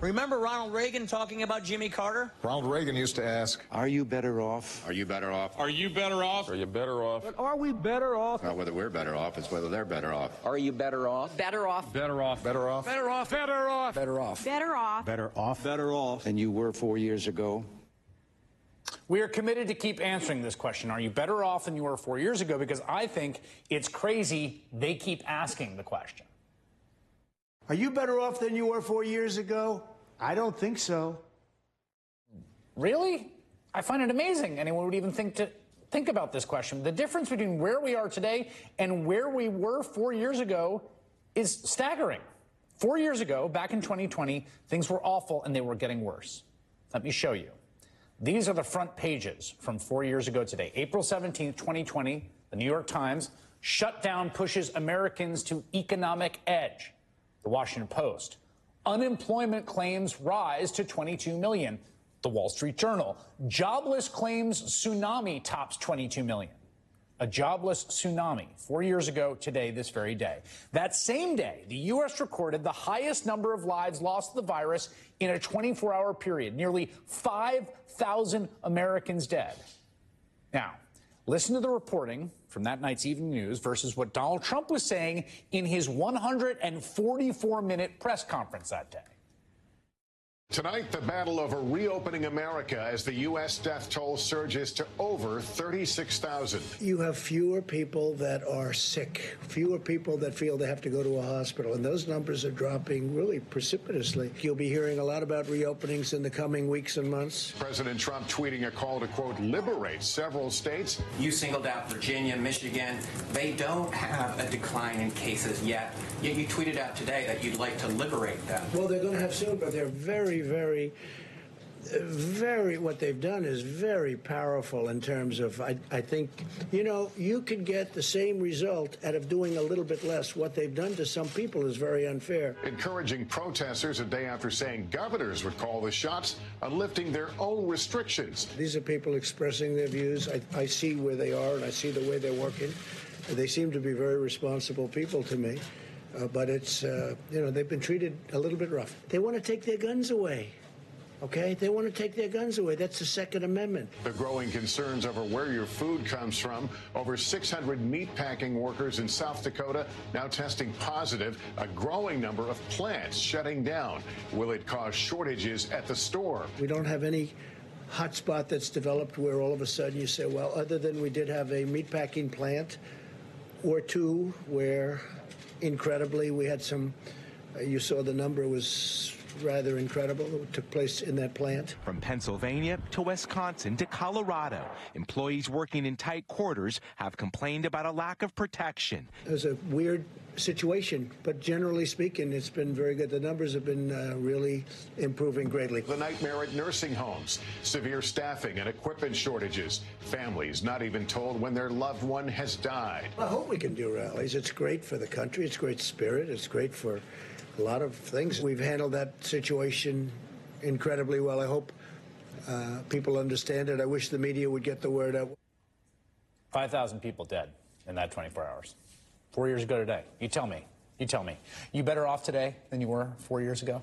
Remember Ronald Reagan talking about Jimmy Carter? Ronald Reagan used to ask, are you better off? Are you better off? Are you better off? are you better off? But are we better off? Not whether we're better off, it's whether they're better off. Are you better off? Better off. Better off. Better off? Better off. Better off. Better off. Better off. Better off. Better off. Than you were 4 years ago? We are committed to keep answering this question. Are you better off than you were 4 years ago? Because I think it's crazy they keep asking the question. Are you better off than you were 4 years ago? I don't think so. Really? I find it amazing anyone would even think about this question. The difference between where we are today and where we were 4 years ago is staggering. 4 years ago, back in 2020, things were awful and they were getting worse. Let me show you. These are the front pages from 4 years ago today. April 17th, 2020, the New York Times, shutdown pushes Americans to economic edge. The Washington Post, unemployment claims rise to 22 million. The Wall Street Journal, jobless claims tsunami tops 22 million. A jobless tsunami 4 years ago today, this very day. That same day, the U.S. recorded the highest number of lives lost to the virus in a 24-hour period, nearly 5,000 Americans dead. Now, listen to the reporting from that night's evening news versus what Donald Trump was saying in his 144-minute press conference that day. Tonight, the battle over reopening America as the U.S. death toll surges to over 36,000. You have fewer people that are sick, fewer people that feel they have to go to a hospital, and those numbers are dropping really precipitously. You'll be hearing a lot about reopenings in the coming weeks and months. President Trump tweeting a call to, quote, liberate several states. You singled out Virginia, Michigan. They don't have a decline in cases yet you tweeted out today that you'd like to liberate them. Well, they're going to have soon, but they're very, what they've done is very powerful in terms of, I think, you know, you could get the same result out of doing a little bit less. What they've done to some people is very unfair. Encouraging protesters a day after saying governors would call the shots on lifting their own restrictions. These are people expressing their views. I see where they are and I see the way they're working. They seem to be very responsible people to me. But it's, you know, they've been treated a little bit rough. They want to take their guns away. Okay? They want to take their guns away. That's the Second Amendment. The growing concerns over where your food comes from. Over 600 meatpacking workers in South Dakota now testing positive. A growing number of plants shutting down. Will it cause shortages at the store? We don't have any hotspot that's developed where all of a sudden you say, well, other than we did have a meatpacking plant or two where, incredibly, we had some, you saw the number was rather incredible. It took place in that plant. From Pennsylvania to Wisconsin to Colorado, employees working in tight quarters have complained about a lack of protection. It was a weird situation, but generally speaking, it's been very good. The numbers have been really improving greatly. The nightmare at nursing homes, severe staffing and equipment shortages, families not even told when their loved one has died. I hope we can do rallies. It's great for the country. It's great spirit. It's great for a lot of things. We've handled that situation incredibly well. I hope people understand it. I wish the media would get the word out. 5,000 people dead in that 24 hours. 4 years ago today. You tell me. You tell me. You better off today than you were 4 years ago?